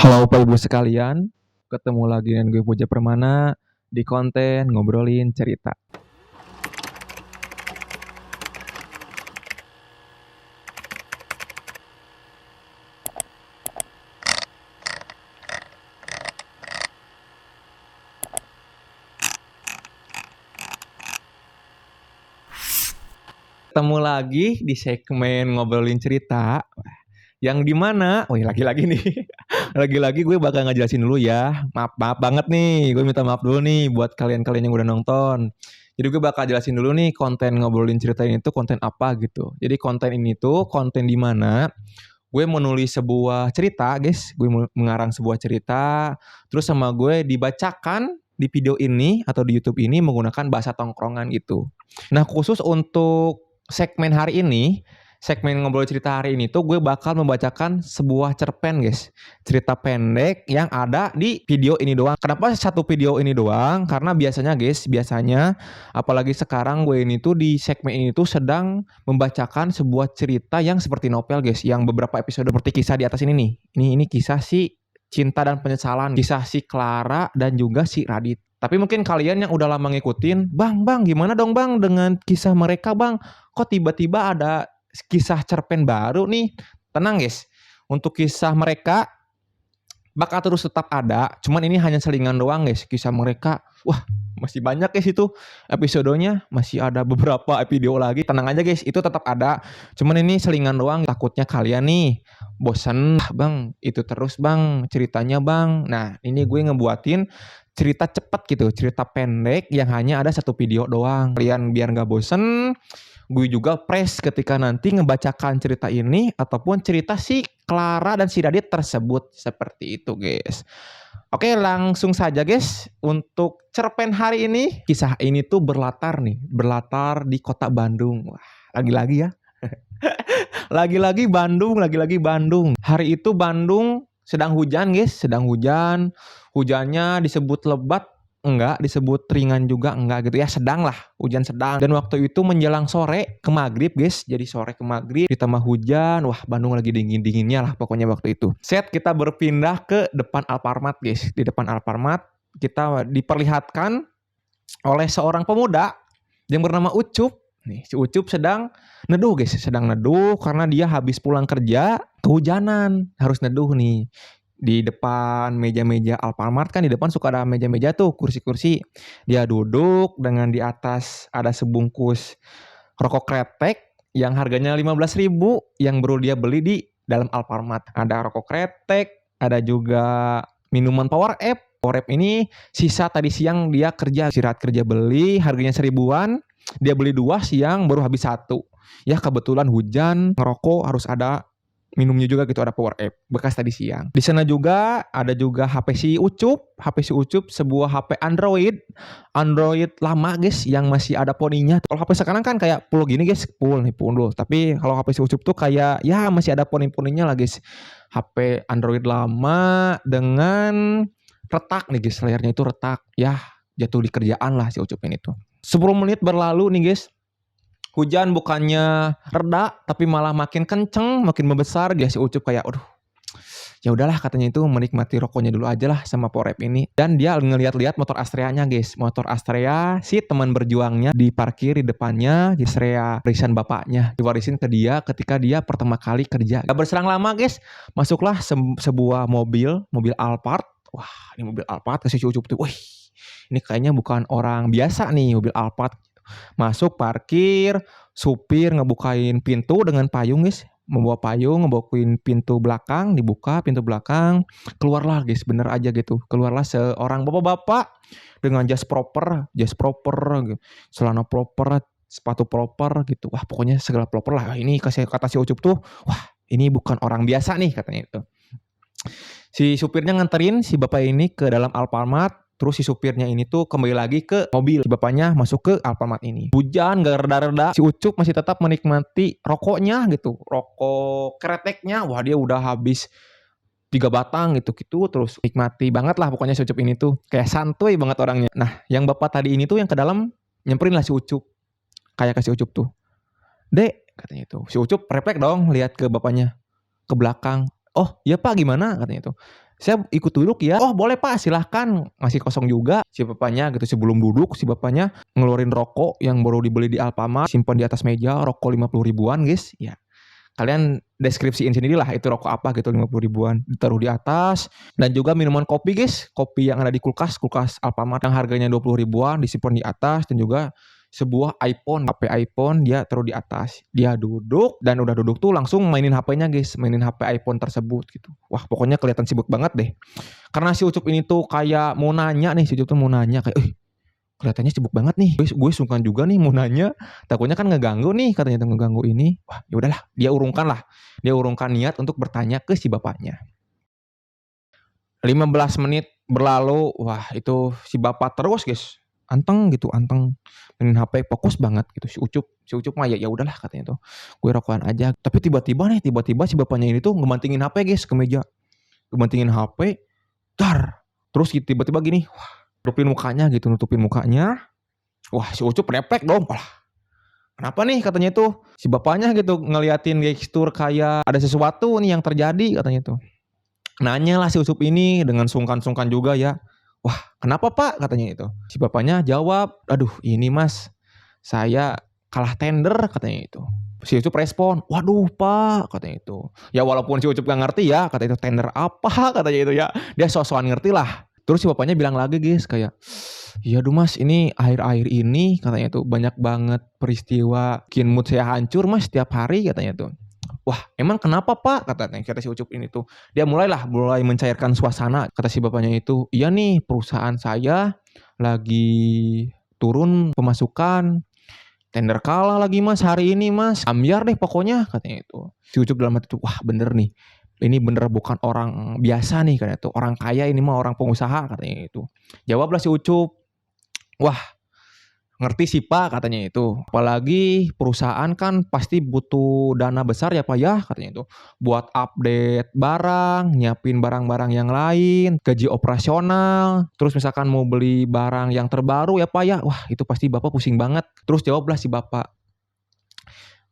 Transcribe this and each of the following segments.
Halo Bapak Ibu sekalian, ketemu lagi dengan gue Puja Permana di konten ngobrolin cerita. Ketemu lagi di segmen ngobrolin cerita yang dimana, lagi-lagi nih, lagi-lagi gue bakal ngejelasin dulu ya. Maaf banget nih, gue minta maaf dulu nih buat kalian-kalian yang udah nonton. Jadi gue bakal jelasin dulu nih konten ngobrolin cerita ini tuh konten apa gitu. Jadi konten ini tuh konten di mana gue menulis sebuah cerita, guys. Gue mengarang sebuah cerita, terus sama gue dibacakan di video ini atau di YouTube ini menggunakan bahasa tongkrongan gitu. Nah, khusus untuk segmen hari ini, segmen ngobrol cerita hari ini tuh gue bakal membacakan sebuah cerpen, guys. Cerita pendek yang ada di video ini doang. Kenapa satu video ini doang? Karena biasanya, guys, apalagi sekarang gue ini tuh di segmen ini tuh sedang membacakan sebuah cerita yang seperti novel, guys, yang beberapa episode seperti kisah di atas ini nih. Ini kisah si Cinta dan Penyesalan, kisah si Clara dan juga si Radit. Tapi mungkin kalian yang udah lama ngikutin, Bang, gimana dong Bang dengan kisah mereka Bang? Kok tiba-tiba ada kisah cerpen baru nih? Tenang guys, untuk kisah mereka bakal terus tetap ada, cuman ini hanya selingan doang guys, kisah mereka. Wah, masih banyak guys itu episodenya, masih ada beberapa video lagi. Tenang aja guys, itu tetap ada. Cuman ini selingan doang, takutnya kalian nih bosen, Bang, itu terus Bang ceritanya Bang. Nah, ini gue ngebuatin cerita cepet gitu, cerita pendek yang hanya ada satu video doang. Kalian biar gak bosen, gue juga fresh ketika nanti ngebacakan cerita ini ataupun cerita si Clara dan si Radit tersebut, seperti itu guys. Oke, langsung saja guys. Untuk cerpen hari ini, kisah ini tuh berlatar di kota Bandung. Wah, lagi-lagi ya. lagi-lagi Bandung. Hari itu Bandung sedang hujan guys, sedang hujan. Hujannya disebut lebat enggak, disebut ringan juga enggak gitu ya, sedang lah, hujan sedang. Dan waktu itu menjelang sore ke maghrib guys, jadi sore ke maghrib ditambah hujan, wah Bandung lagi dingin-dinginnya lah pokoknya waktu itu. Set kita berpindah ke depan Alfamart guys. Di depan Alfamart kita diperlihatkan oleh seorang pemuda yang bernama Ucup. Nih, si Ucup sedang neduh guys, sedang neduh karena dia habis pulang kerja kehujanan, harus neduh nih. Di depan meja-meja Alfamart kan di depan suka ada meja-meja tuh, kursi-kursi. Dia duduk dengan di atas ada sebungkus rokok kretek yang harganya 15.000 yang baru dia beli di dalam Alfamart. Ada rokok kretek, ada juga minuman Power App. Power App ini sisa tadi siang dia kerja, istirahat kerja beli, harganya 1.000-an. Dia beli 2 siang baru habis 1. Ya kebetulan hujan, ngerokok harus ada minumnya juga gitu, ada Power App bekas tadi siang. Di sana juga ada juga HP si Ucup sebuah HP Android lama guys yang masih ada poninya. Kalau HP sekarang kan kayak full gini guys, full dulu. Tapi kalau HP si Ucup tuh kayak ya masih ada poni-poninya lah guys. HP Android lama dengan retak nih guys, layarnya itu retak. Ya jatuh di kerjaan lah si Ucup ini tuh. 10 menit berlalu nih guys. Hujan bukannya reda tapi malah makin kenceng, makin membesar. Dia si Ucup kayak aduh. Ya udahlah katanya itu menikmati rokoknya dulu aja lah sama Power App ini. Dan dia ngeliat-liat motor Astrea-nya guys. Motor Astrea si teman berjuangnya diparkir di depannya, di Astrea warisan bapaknya. Diwarisin ke dia ketika dia pertama kali kerja. Gak berserang lama guys, masuklah sebuah mobil Alphard. Wah, ini mobil Alphard kasih si Ucup tuh. Wih, ini kayaknya bukan orang biasa nih, mobil Alphard. Masuk parkir, supir ngebukain pintu dengan payung guys, membawa payung, ngebukain pintu belakang, dibuka pintu belakang, keluarlah guys, bener aja gitu, keluarlah seorang bapak-bapak dengan jas proper gitu, celana proper, sepatu proper gitu, wah pokoknya segala proper lah. Ini kata si Ucup tuh, wah ini bukan orang biasa nih katanya itu. Si supirnya nganterin si bapak ini ke dalam Alfamart. Terus si supirnya ini tuh kembali lagi ke mobil. Si bapaknya masuk ke Alfamart ini. Hujan gak reda-reda. Si Ucup masih tetap menikmati rokoknya gitu. Rokok kreteknya. Wah dia udah habis 3 batang gitu. Terus nikmati banget lah pokoknya si Ucup ini tuh. Kayak santuy banget orangnya. Nah yang bapak tadi ini tuh yang ke dalam nyemperin lah si Ucup. Kayak ke si Ucup tuh. Dek katanya itu. Si Ucup refleks dong lihat ke bapaknya. Ke belakang. Oh iya pak gimana katanya itu. Saya ikut duduk ya, "Oh boleh Pak silahkan." Masih kosong juga si bapaknya gitu. Sebelum duduk si bapaknya ngeluarin rokok yang baru dibeli di Alfamart, simpen di atas meja, rokok 50 ribuan guys. Ya kalian deskripsiin sendirilah itu rokok apa gitu 50 ribuan. Ditaruh di atas dan juga minuman kopi guys. Kopi yang ada di kulkas Alfamart yang harganya 20 ribuan disimpan di atas dan juga sebuah iPhone, HP iPhone dia taruh di atas. Dia duduk dan udah duduk tuh langsung mainin HP-nya guys, mainin HP iPhone tersebut gitu. Wah, pokoknya kelihatan sibuk banget deh. Karena si Ucup ini tuh kayak mau nanya nih, si Ucup tuh mau nanya kayak, kelihatannya sibuk banget nih. Gue sungkan juga nih mau nanya. Takutnya kan ngeganggu nih katanya itu ngeganggu ini. Wah, ya udahlah, dia urungkan niat untuk bertanya ke si bapaknya. 15 menit berlalu, wah itu si bapak terus guys. Anteng mainin HP fokus banget gitu si Ucup mah ya udahlah katanya tuh gue rokokan aja tapi tiba-tiba si bapaknya ini tuh ngebantingin HP guys ke meja ngebantingin HP terus tiba-tiba gini nutupin mukanya wah si Ucup refleks dong kenapa nih katanya tuh si bapaknya gitu ngeliatin gestur kayak ada sesuatu nih yang terjadi katanya tuh nanya lah si Ucup ini dengan sungkan-sungkan juga ya. Wah, kenapa Pak? Katanya itu. Si bapaknya jawab, aduh ini Mas, saya kalah tender katanya itu. Si Ucup respon, waduh Pak katanya itu. Ya walaupun si Ucup gak ngerti ya, kata itu tender apa katanya itu ya. Dia sok-sokan ngerti lah. Terus si bapaknya bilang lagi guys kayak, iya aduh Mas ini akhir-akhir ini katanya itu banyak banget peristiwa bikin mood saya hancur Mas setiap hari katanya tuh. Wah emang kenapa Pak kata si Ucup ini tuh dia mulai mencairkan suasana kata si bapaknya itu iya nih perusahaan saya lagi turun pemasukan tender kalah lagi Mas hari ini Mas ambiar deh pokoknya katanya itu si Ucup dalam hati itu wah bener nih ini bener bukan orang biasa nih katanya itu orang kaya ini mah orang pengusaha katanya itu jawablah si Ucup wah ngerti sih Pak katanya itu. Apalagi perusahaan kan pasti butuh dana besar ya Pak ya katanya itu. Buat update barang, nyiapin barang-barang yang lain, gaji operasional. Terus misalkan mau beli barang yang terbaru ya Pak ya. Wah itu pasti Bapak pusing banget. Terus jawablah si Bapak.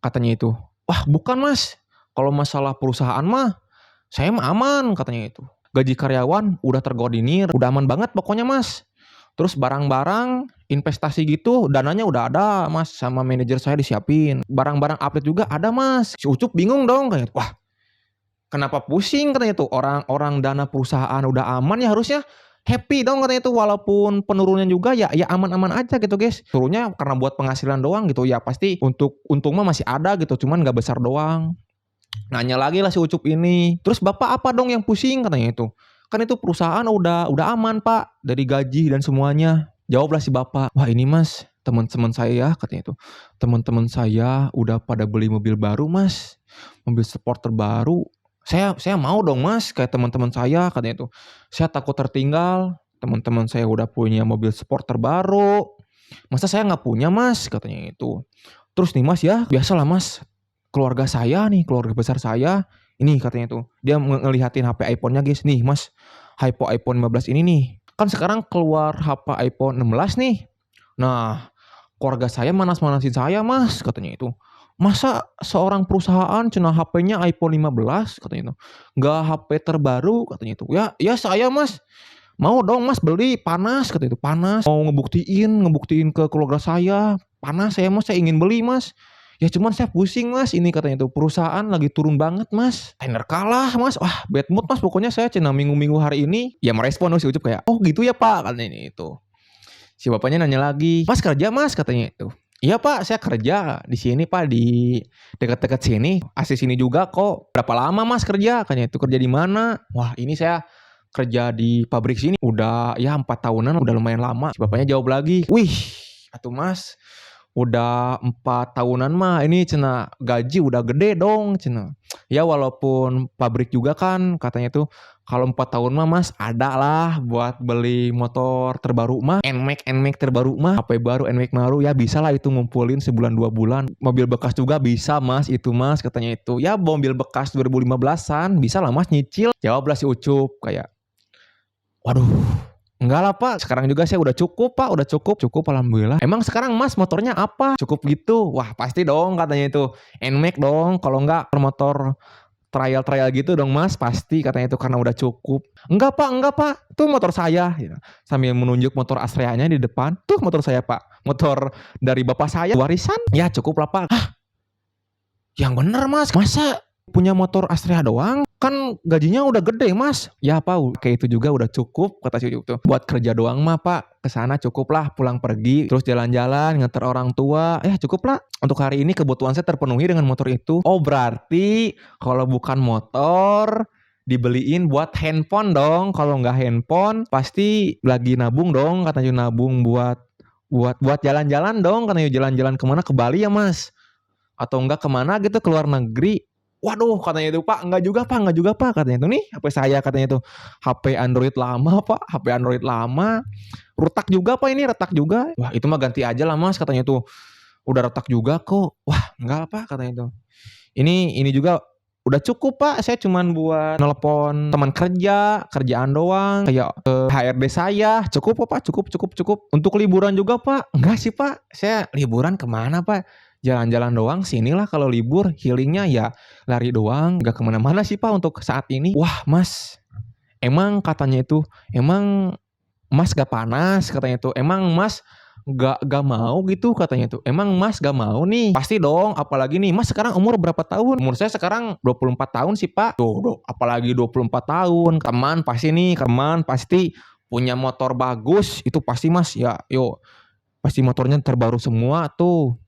Katanya itu. Wah bukan Mas. Kalau masalah perusahaan mah saya mah aman katanya itu. Gaji karyawan udah terkoordinir, udah aman banget pokoknya Mas. Terus barang-barang investasi gitu dananya udah ada Mas sama manajer saya disiapin. Barang-barang update juga ada Mas. Si Ucup bingung dong kayak wah kenapa pusing katanya tuh orang dana perusahaan udah aman ya harusnya happy dong katanya tuh walaupun penurunan juga ya aman-aman aja gitu guys. Turunnya karena buat penghasilan doang gitu ya pasti untuk untung mah masih ada gitu cuman gak besar doang. Nanya lagi lah si Ucup ini. Terus Bapak apa dong yang pusing katanya itu. Kan itu perusahaan udah aman Pak dari gaji dan semuanya. Jawablah si Bapak, wah ini Mas teman-teman saya katanya itu. Teman-teman saya udah pada beli mobil baru Mas. Mobil sport terbaru. Saya mau dong Mas kayak teman-teman saya katanya itu. Saya takut tertinggal. Teman-teman saya udah punya mobil sport terbaru. Masa saya nggak punya Mas katanya itu. Terus nih Mas ya biasalah Mas. Keluarga besar saya ini katanya tuh dia ngelihatin HP iPhone-nya guys nih Mas iPhone 15 ini nih kan sekarang keluar HP iPhone 16 nih nah keluarga saya manas-manasin saya Mas katanya itu masa seorang perusahaan cina HP-nya iPhone 15 katanya itu nggak HP terbaru katanya itu ya saya Mas mau dong Mas beli panas katanya itu panas mau ngebuktiin ke keluarga saya panas saya Mas saya ingin beli Mas. Ya cuman saya pusing Mas ini katanya tuh perusahaan lagi turun banget Mas. Tender kalah Mas. Wah bad mood Mas pokoknya saya cina minggu-minggu hari ini. Ya merespon si Ucup kayak oh gitu ya Pak katanya ini itu. Si bapaknya nanya lagi Mas kerja Mas katanya itu. Iya Pak saya kerja di sini Pak di dekat-dekat sini. Asli sini juga kok. Berapa lama Mas kerja? Katanya itu kerja di mana? Wah ini saya kerja di pabrik sini. Udah ya 4 tahunan udah lumayan lama. Si bapaknya jawab lagi. Wih atuh Mas. Udah 4 tahunan mah ini cina gaji udah gede dong cina. Ya walaupun pabrik juga kan katanya tuh kalau 4 tahun mah Mas ada lah buat beli motor terbaru mah NMAX terbaru mah HP baru NMAX baru ya bisa lah itu ngumpulin sebulan 2 bulan. Mobil bekas juga bisa Mas itu Mas katanya itu. Ya mobil bekas 2015-an bisa lah Mas nyicil. Jawablah si Ucup kayak waduh enggak lah Pak, sekarang juga saya udah cukup Pak, udah cukup alhamdulillah. Emang sekarang Mas motornya apa? Cukup gitu? Wah pasti dong katanya itu NMAX dong, kalau enggak motor trial gitu dong mas, pasti katanya itu karena udah cukup. Enggak pak, tuh motor saya gitu. Sambil menunjuk motor Astrea-nya di depan, tuh motor saya pak, motor dari bapak saya warisan, ya cukup lah pak. Hah, yang bener mas, masa punya motor Astrea doang? Kan gajinya udah gede mas. Ya pak, kayak itu juga udah cukup kata si Ucup tuh. Buat kerja doang mah pak, kesana cukup lah, pulang pergi, terus jalan-jalan, nganter orang tua, ya cukup lah. Untuk hari ini kebutuhan saya terpenuhi dengan motor itu. Oh berarti kalau bukan motor, dibeliin buat handphone dong. Kalau nggak handphone, pasti lagi nabung dong. Katanya nabung buat jalan-jalan dong. Katanya jalan-jalan kemana? Ke Bali ya mas? Atau enggak kemana gitu, ke luar negeri? Waduh katanya itu pak, enggak juga pak katanya itu, nih HP saya katanya itu HP Android lama pak, HP Android lama, retak juga pak, ini retak juga. Wah itu mah ganti aja lah mas katanya itu, udah retak juga kok. Wah enggak apa katanya itu, ini juga udah cukup pak, saya cuman buat nelpon teman kerjaan doang, kayak HRD saya. Cukup pak, cukup. Untuk liburan juga pak? Enggak sih pak, saya liburan kemana pak, jalan-jalan doang sinilah. Kalau libur healingnya ya lari doang, gak kemana-mana sih pak untuk saat ini. Wah mas, emang katanya itu, emang mas gak panas katanya itu, emang mas gak mau gitu katanya itu, emang mas gak mau nih? Pasti dong, apalagi nih mas sekarang umur berapa tahun? Umur saya sekarang 24 tahun sih pak. Tuh apalagi 24 tahun, teman pasti punya motor bagus, itu pasti mas ya, yuk pasti motornya terbaru semua tuh.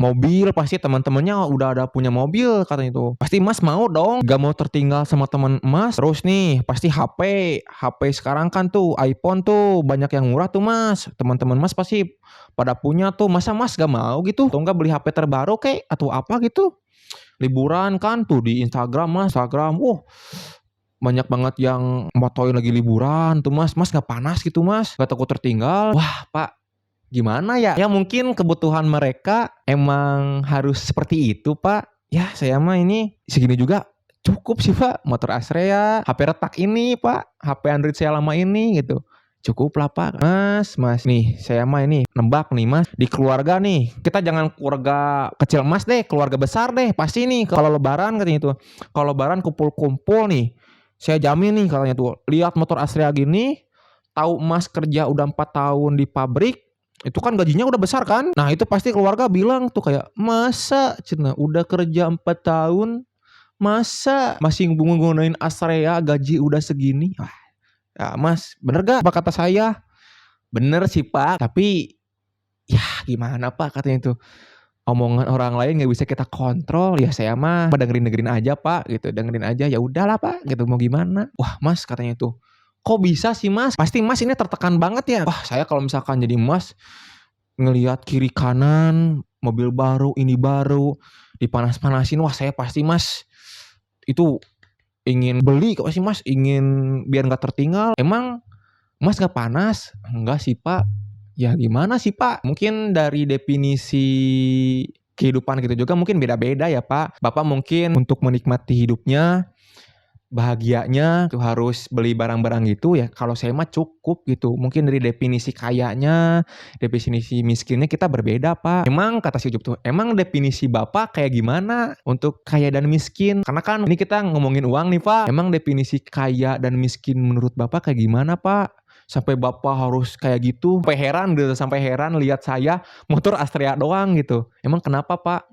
Mobil pasti teman-temannya udah ada punya mobil katanya itu. Pasti mas mau dong, gak mau tertinggal sama teman mas. Terus nih pasti HP sekarang kan tuh iPhone tuh banyak yang murah tuh mas. Teman-teman mas pasti pada punya tuh. Masa mas gak mau gitu? Atau enggak beli HP terbaru kek atau apa gitu? Liburan kan tuh di Instagram mas, banyak banget yang motoin lagi liburan tuh mas. Mas gak panas gitu mas? Gak takut tertinggal? Wah pak, gimana ya? Ya mungkin kebutuhan mereka emang harus seperti itu pak. Ya saya mah ini segini juga cukup sih pak. Motor Astrea, HP retak ini pak, HP Android saya lama ini gitu. Cukup lah pak. Mas nih saya mah ini nembak nih mas, di keluarga nih, kita jangan keluarga kecil mas deh, keluarga besar deh. Pasti nih kalau lebaran katanya itu, kalau lebaran kumpul-kumpul nih, saya jamin nih katanya tuh, lihat motor Astrea gini, tahu mas kerja udah 4 tahun di pabrik, itu kan gajinya udah besar kan. Nah itu pasti keluarga bilang tuh kayak, masa cina udah kerja 4 tahun masa masih nggunain Astrea gaji udah segini. Wah, ya mas bener gak apa kata saya? Bener sih pak, tapi ya gimana pak katanya itu, omongan orang lain nggak bisa kita kontrol. Ya saya mah dengerin aja pak gitu, dengerin aja, ya udahlah pak gitu, mau gimana. Wah mas katanya itu, kok bisa sih mas? Pasti mas ini tertekan banget ya. Wah saya kalau misalkan jadi mas, ngelihat kiri kanan mobil baru, ini baru, dipanas-panasin, wah saya pasti mas itu ingin beli. Kok sih mas ingin biar gak tertinggal? Emang mas gak panas? Enggak sih pak. Ya gimana sih pak, mungkin dari definisi kehidupan gitu juga mungkin beda-beda ya pak. Bapak mungkin untuk menikmati hidupnya, bahagianya tuh harus beli barang-barang gitu ya. Kalau saya mah cukup gitu. Mungkin dari definisi kayanya, definisi miskinnya kita berbeda pak. Emang kata si Ucup tuh, emang definisi bapak kayak gimana untuk kaya dan miskin? Karena kan ini kita ngomongin uang nih pak. Emang definisi kaya dan miskin menurut bapak kayak gimana pak? Sampai bapak harus kayak gitu, sampai heran lihat saya motor Astrea doang gitu. Emang kenapa pak?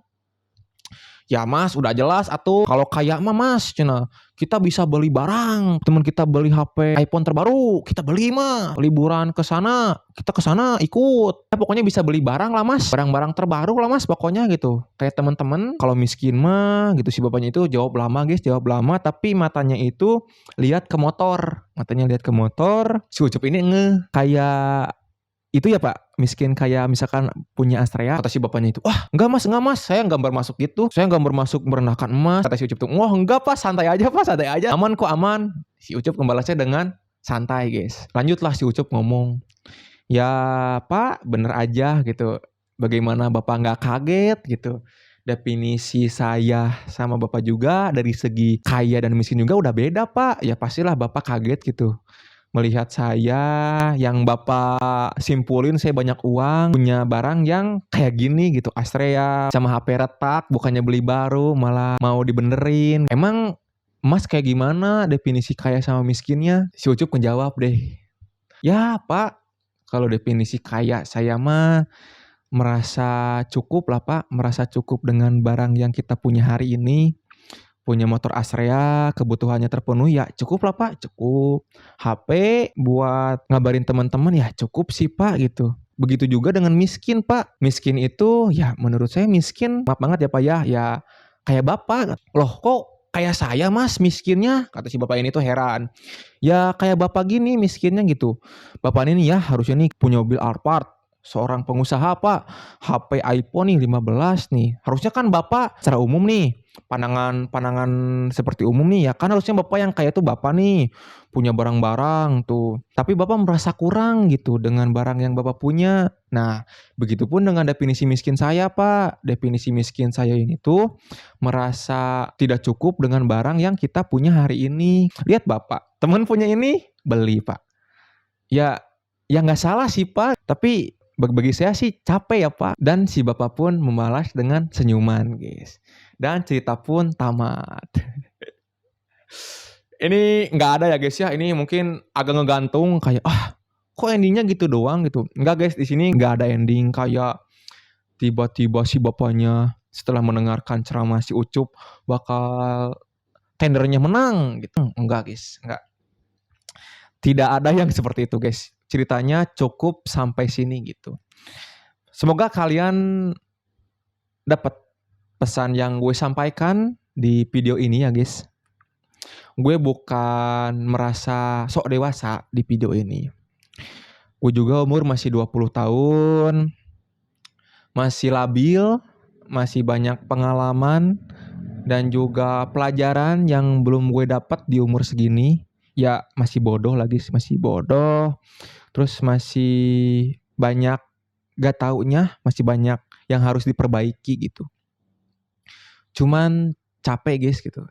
Ya mas udah jelas atuh, kalau kaya mah mas cina kita bisa beli barang, teman kita beli HP iPhone terbaru, kita beli mah, liburan ke sana kita ke sana ikut, ya, pokoknya bisa beli barang lah mas, barang-barang terbaru lah mas pokoknya gitu. Kayak teman-teman kalau miskin mah gitu, si bapaknya itu jawab lama guys, jawab lama tapi matanya itu lihat ke motor, si Ucup ini kayak itu ya pak, miskin kayak misalkan punya Astrea. Kata si bapaknya itu, wah enggak mas, saya enggak bermaksud gitu, saya enggak bermaksud merendahkan emas. Kata si Ucup tuh, wah enggak pak, santai aja, aman kok, aman. Si Ucup membalasnya dengan santai guys. Lanjutlah si Ucup ngomong, ya pak bener aja gitu, bagaimana bapak nggak kaget gitu, definisi saya sama bapak juga dari segi kaya dan miskin juga udah beda pak, ya pastilah bapak kaget gitu Melihat saya yang Bapak simpulin saya banyak uang, punya barang yang kayak gini gitu, Astrea sama HP retak, bukannya beli baru malah mau dibenerin. Emang Mas kayak gimana definisi kaya sama miskinnya? Si Ucup ngejawab deh, "Ya Pak, kalau definisi kaya saya mah merasa cukup lah Pak, merasa cukup dengan barang yang kita punya hari ini. Punya motor Astrea, kebutuhannya terpenuhi, ya cukup lah Pak, cukup. HP buat ngabarin teman-teman, ya cukup sih Pak," gitu. Begitu juga dengan miskin Pak. Miskin itu ya menurut saya miskin, maaf banget ya Pak ya kayak Bapak. "Loh kok kayak saya Mas miskinnya?" Kata si Bapak ini tuh heran. "Ya kayak Bapak gini miskinnya," gitu. "Bapak ini ya harusnya nih punya mobil Alphard, seorang pengusaha Pak, HP iPhone nih 15 nih. Harusnya kan Bapak secara umum nih, pandangan seperti umum nih ya kan harusnya Bapak yang kaya tuh Bapak nih, punya barang-barang tuh. Tapi Bapak merasa kurang gitu dengan barang yang Bapak punya." Nah, begitupun dengan definisi miskin saya Pak. Definisi miskin saya ini tuh merasa tidak cukup dengan barang yang kita punya hari ini. Lihat Bapak, teman punya ini, beli Pak. Ya ya nggak salah sih Pak, tapi bagi saya sih capek ya Pak. Dan si Bapak pun membalas dengan senyuman guys. Dan cerita pun tamat. Ini nggak ada ya guys ya, ini mungkin agak ngegantung kayak, kok ending-nya gitu doang gitu. Enggak guys, di sini nggak ada ending kayak tiba-tiba si bapaknya setelah mendengarkan ceramah si Ucup bakal tendernya menang gitu. Enggak guys, enggak. Tidak ada yang seperti itu guys. Ceritanya cukup sampai sini gitu. Semoga kalian dapat pesan yang gue sampaikan di video ini ya guys. Gue bukan merasa sok dewasa di video ini. Gue juga umur masih 20 tahun, masih labil, masih banyak pengalaman dan juga pelajaran yang belum gue dapat di umur segini. Ya masih bodoh lagi, masih bodoh. Terus masih banyak gak taunya, masih banyak yang harus diperbaiki gitu. Cuman capek guys gitu.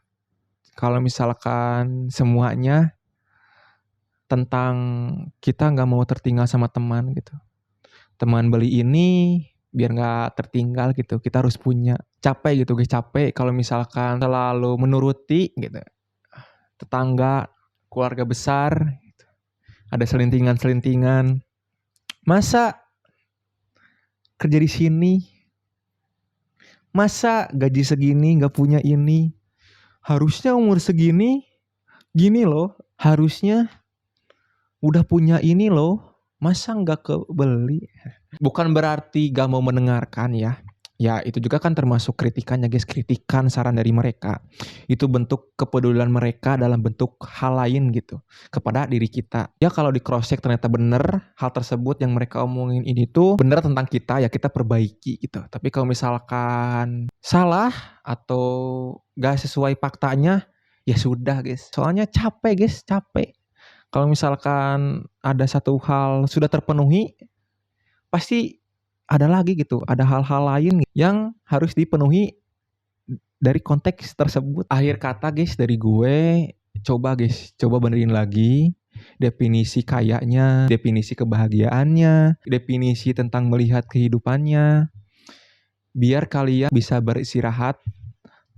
Kalau misalkan semuanya tentang kita gak mau tertinggal sama teman gitu. Teman beli ini biar gak tertinggal gitu, kita harus punya. Capek gitu guys, capek kalau misalkan selalu menuruti gitu. Tetangga, keluarga besar, gitu. Ada selintingan-selintingan. Masa kerja di sini, masa gaji segini gak punya ini, harusnya umur segini gini loh, harusnya udah punya ini loh, masa gak kebeli. Bukan berarti gak mau mendengarkan ya. Ya itu juga kan termasuk kritikan ya guys, kritikan saran dari mereka. Itu bentuk kepedulian mereka dalam bentuk hal lain gitu kepada diri kita. Ya kalau di cross check ternyata bener hal tersebut yang mereka omongin ini tuh bener tentang kita, ya kita perbaiki gitu. Tapi kalau misalkan salah atau gak sesuai faktanya, ya sudah guys. Soalnya capek guys, capek. Kalau misalkan ada satu hal sudah terpenuhi, pasti ada lagi gitu, ada hal-hal lain yang harus dipenuhi dari konteks tersebut. Akhir kata guys dari gue, coba benerin lagi definisi kayanya, definisi kebahagiaannya, definisi tentang melihat kehidupannya. Biar kalian bisa beristirahat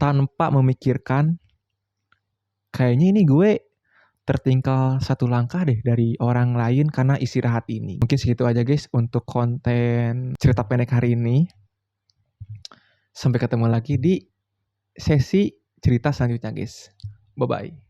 tanpa memikirkan, kayaknya ini gue tertinggal satu langkah deh dari orang lain karena istirahat ini. Mungkin segitu aja guys untuk konten cerita pendek hari ini. Sampai ketemu lagi di sesi cerita selanjutnya guys. Bye-bye.